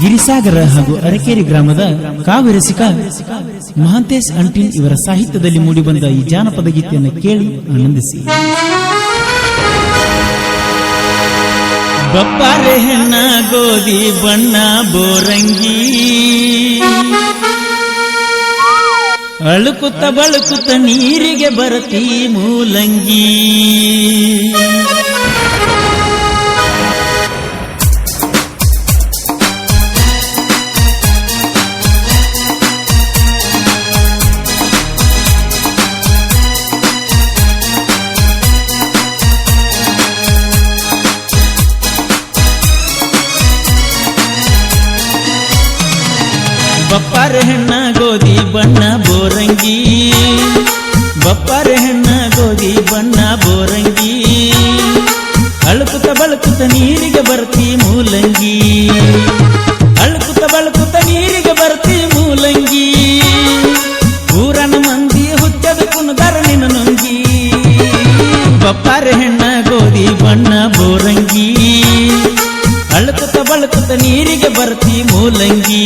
ಗಿರಿಸಾಗರ ಹಾಗೂ ಅರಕೇರಿ ಗ್ರಾಮದ ಕಾವ್ಯರಸಿಕ ಮಹಾಂತೇಶ್ ಅಂಟಿನ್ ಇವರ ಸಾಹಿತ್ಯದಲ್ಲಿ ಮೂಡಿಬಂದ ಈ ಜಾನಪದ ಗೀತೆಯನ್ನು ಕೇಳಿ ಆನಂದಿಸಿ. ಬಪ್ಪಾರೆ ಹೆಣ್ಣ ಗೋಧಿ ಬಣ್ಣ ಬೋರಂಗಿ ಅಳುಕುತ್ತ ಬಳುಕುತ್ತ ನೀರಿಗೆ ಬರತಿ ಮೂಲಂಗಿ. ಬಪ್ಪಾರೆ ಹೆಣ್ಣ ಗೋಧಿ ಬಣ್ಣ ಬೋರಂಗಿ ಬಪ್ಪಾರೆ ಹೆಣ್ಣ ಗೋಧಿ ಬಣ್ಣ ಬೋರಂಗಿ ಅಳುಕುತ್ತ ಬಳುಕುತ್ತ ನೀರಿಗೆ ಬರ್ತಿ ಮೂಲಂಗಿ ಅಳುಕುತ್ತ ಬಳುಕುತ್ತ ನೀರಿಗೆ ಬರ್ತಿ ಮೂಲಂಗಿ ಊರನ ಮಂದಿ ಹುಚ್ಚದ ಕುಣದಾರ ನಿನ್ನ ನುಂಗಿ. ಬಪ್ಪಾರೆ ಹೆಣ್ಣ ಗೋಧಿ ಬಣ್ಣ ಬೋರಂಗಿ ಅಳುಕುತ್ತ ಬಳುಕುತ್ತ ನೀರಿಗೆ ಬರ್ತಿ ಮೂಲಂಗಿ.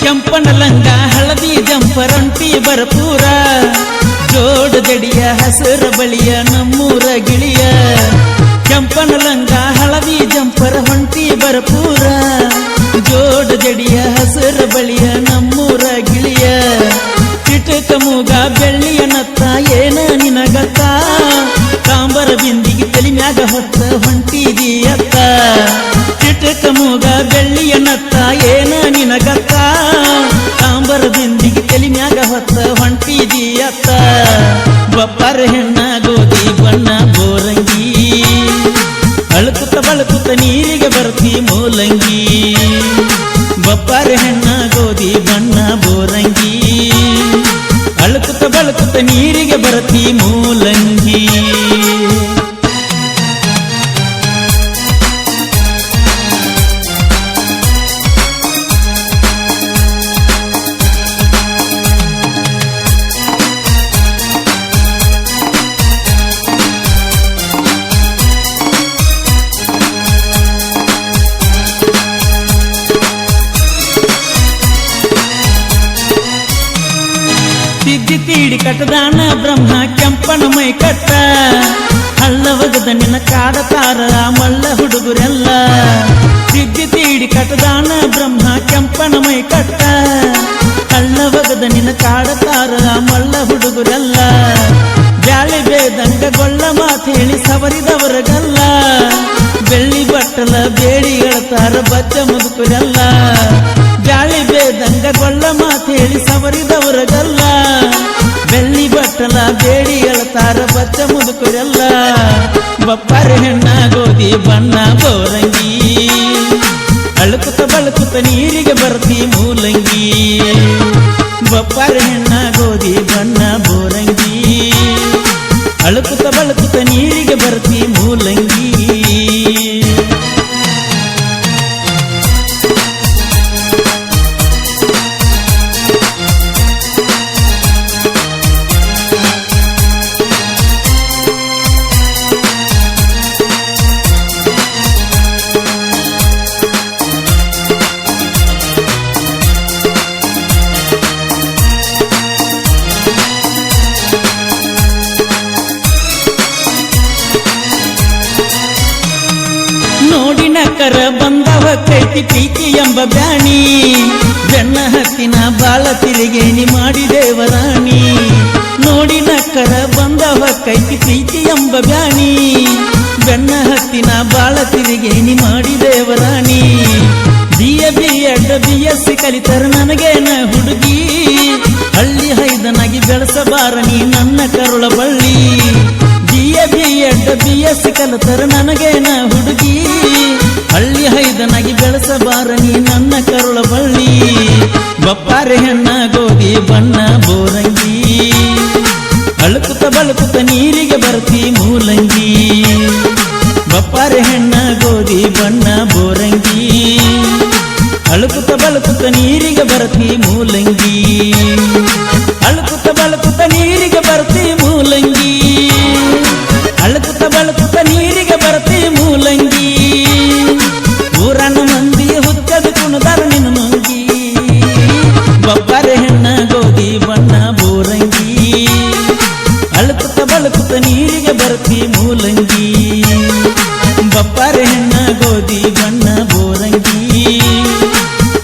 ಕೆಂಪನ ಲಂಗ ಹಳದಿ ಜಂಪರಂಟಿ ಬರಪೂರ ಜೋಡ ಜಡಿಯ ಹಸಿರ ಬಳಿಯ ನಮ್ಮೂರ ಗಿಳಿಯ. ಕೆಂಪನ ಲಂಗ ಹಳದಿ ಜಂಪರ ಹೊಂಟಿ ಬರಪೂರ ಜೋಡ ಜಡಿಯ ಹಸಿರ ಬಳಿಯ ನಮ್ಮೂರ ಗಿಳಿಯ. ಚಿಟಕ ಮೂಗ ಬೆಳ್ಳಿಯ ನತ್ತ ಏನ ನಿನಗತ್ತ ತಾಂಬರ ಬಿಂದಿಗೆ ತಲಿ ಮ್ಯಾಗ ಹೊತ್ತ ಹೊಂಟಿದೀಯತ್ತ. ಚಿಟಕ ಮೂಗ ಬೆಳ್ಳಿಯ ನತ್ತ ಏನ ನಿನಗತ್ತ ತಾಂಬರ ಬಿಂದಿಗೆ ತಲಿ ಮ್ಯಾಗ ಹೊತ್ತ ಹೊಂಟಿದೀಯತ್ತ. ಬಪ್ಪಾರೆ ಹೆಣ್ಣ ಗೋಧಿ ಬಣ್ಣ ಬೋರಂಗಿ ಅಳುಕುತ್ತ ಬಳುಕುತ್ತ ನೀರಿಗೆ ಬರ್ತಿ ಮೂಲಂಗಿ. ಬಪ್ಪಾರೆ ಹೆಣ್ಣ ಗೋಧಿ ಬಣ್ಣ ಬೋರಂಗಿ ಅಳುಕುತ್ತ ಬಳುಕುತ್ತ ನೀರಿಗೆ ಬರ್ತಿ ಮೂಲಂಗಿ. ತಿದ್ದಿ ತೀಡಿ ಕಟ್ಟದಾನ ಬ್ರಹ್ಮ ಕೆಂಪನ ಮೈ ಕಟ್ಟ ಹಳ್ಳವಗದ ನಿನ್ನ ಕಾಡತಾರ ಮಲ್ಲ ಹುಡುಗರೆಲ್ಲ. ತಿದ್ದಿ ತೀಡಿ ಕಟ್ಟದಾನ ಬ್ರಹ್ಮ ಕೆಂಪನ ಮೈ ಕಟ್ಟ ಹಳ್ಳವಗದ ನಿನ್ನ ಕಾಡತಾರ ಮಲ್ಲ ಹುಡುಗರೆಲ್ಲ. ಬ್ಯಾಳಿ ಬೇದಂಗ ಗೊಳ್ಳ ಮಾತು ಹೇಳಿ ಸವರಿದವರಗಲ್ಲ ಬೆಳ್ಳಿ ಬಟ್ಟಲ ಬೇಡಿ ಹೇಳ್ತಾರ ಬಚ್ಚ ಮುದುಕರೆಲ್ಲ. ಬ್ಯಾಳಿ ಬೇದಂಗ ಗೊಳ್ಳ ಮಾತು ಹೇಳಿ ಸವರಿದವರಗಲ್ಲ ಬೆಳ್ಳಿ ಬಟ್ಟಲ ಬೇಡಿ ಹೇಳ್ತಾರ ಬಚ್ಚ ಮುದುಕರೆಲ್ಲ. ಬಪ್ಪಾರೆ ಹೆಣ್ಣ ಗೋಧಿ ಬಣ್ಣ ಬೋರಂಗಿ ಅಳುಕುತ್ತ ಬಳುಕುತ್ತ ನೀರಿಗೆ ಬರ್ತಿ ಮೂಲಂಗಿ. ಬಪ್ಪಾರೆ ಹೆಣ್ಣ ಗೋಧಿ ಬಣ್ಣ ಬೋರಂಗಿ ಅಳುಕುತ್ತ ಬಳುಕುತ್ತ ನೀರಿಗೆ ಬರ್ತಿ ಮೂಲಂಗಿ. ನಕ್ಕರ ಬಂದವ ಕೈತಿ ಪ್ರೀತಿ ಎಂಬ ಬ್ಯಾಣಿ ಬೆನ್ನ ಹತ್ತಿನ ಬಾಳ ತಿರುಗೇಣಿ ಮಾಡಿ ದೇವರಾಣಿ. ನೋಡಿ ನಕ್ಕರ ಬಂದವ ಕೈತಿ ಪ್ರೀತಿ ಎಂಬ ಬ್ಯಾಣಿ ಬೆನ್ನ ಹತ್ತಿನ ಬಾಳ ತಿರುಗೇಣಿ ಮಾಡಿ ದೇವರಾಣಿ. BA BSc ಕಲಿತರ ನನಗೇನ ಹುಡುಗಿ ಹಳ್ಳಿ ಹೈದನಾಗಿ ಬೆಳೆಸಬಾರ ನೀ ನನ್ನ ಕರುಳ ಬಳ್ಳಿ. BA BSc ಕಲಿತರ ನನಗೇನ ಹುಡುಗಿ ಹಳ್ಳಿ ಹೈದನಾಗಿ ಬೆಳೆಸ ಬಾರಣಿ ನನ್ನ ಕರುಳ ಬಳ್ಳಿ ಬಪ್ಪಾರೆ ಹೆಣ್ಣ ಗೋಧಿ ಬಣ್ಣ ಬೋರಂಗಿ ಅಳುಕುತ್ತ ಬಳುಕುತ್ತ ನೀರಿಗೆ ಬರ್ತಿ ಮೂಲಂಗಿ ಬಪ್ಪಾರೆ ಹೆಣ್ಣ ಗೋಧಿ ಬಣ್ಣ ಬೋರಂಗಿ ಅಳುಕುತ್ತ ಬಳುಕುತ್ತ ನೀರಿಗೆ ಬರ್ತಿ ಮೂಲಂಗಿ ಅಳುಕುತ್ತ ಬಳುಕುತ್ತ ನೀರಿಗೆ ಬರ್ತಿ ಮೂಲಂಗಿ ಅಳುಕುತ್ತ ಬಳುಕುತ್ತ ನೀರಿಗೆ ಬರ್ತಿ ಮೂಲಂಗಿ ಊರನ್ನ ಮಂದಿ ಹುಚ್ಚದು ಕುಣದಾರ ನಿನ್ನ ಮಂಗಿ ಬಪ್ಪಾರೆ ಹೆಣ್ಣ ಗೋಧಿ ಬಣ್ಣ ಬೋರಂಗಿ ಅಳುಕುತ್ತ ಬಳುಕುತ್ತ ನೀರಿಗೆ ಬರ್ತಿ ಮೂಲಂಗಿ ಬಪ್ಪಾರೆ ಹೆಣ್ಣ ಗೋಧಿ ಬಣ್ಣ ಬೋರಂಗಿ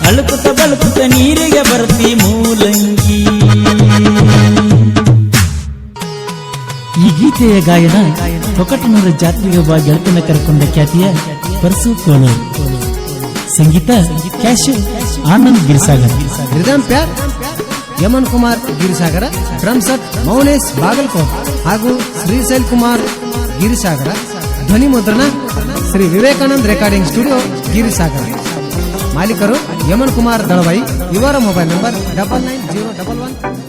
ಅಳುಕುತ್ತ ಬಳುಕುತ್ತ ನೀರಿಗೆ ಬರ್ತಿ ಮೂಲಂಗಿ. ಈ ಗೀತೆಯ ಗಾಯನ ತೊಕಟನೂರ ಜಾತ್ರೆಗೆ ಬಾ ಗೆಳತನ ಕರೆಕೊಂಡ ಖ್ಯಾತಿಯ ಪರಸು ಕೋನೂರು. ಸಂಗೀತ ಕ್ಯಾಶು ಆನಂದ್ ಗಿರಿಸಾಗರ್. ರಿದಮ್ ಪ್ಯಾರ್ ಯಮನ್ ಕುಮಾರ್ ಗಿರಿಸಾಗರ. ಡ್ರಮ್ ಸೆಟ್ ಮೌನೇಶ್ ಬಾಗಲ್ಕೋಟ್ ಹಾಗೂ ಶ್ರೀಶೈಲ್ ಕುಮಾರ್ ಗಿರಿಸಾಗರ. ಧ್ವನಿ ಮುದ್ರಣ ಶ್ರೀ ವಿವೇಕಾನಂದ್ ರೆಕಾರ್ಡಿಂಗ್ ಸ್ಟುಡಿಯೋ ಗಿರಿಸಾಗರ. ಮಾಲೀಕರು ಯಮನ್ ಕುಮಾರ್ ದಳವಾಯಿ. ಇವರ ಮೊಬೈಲ್ ನಂಬರ್ 9901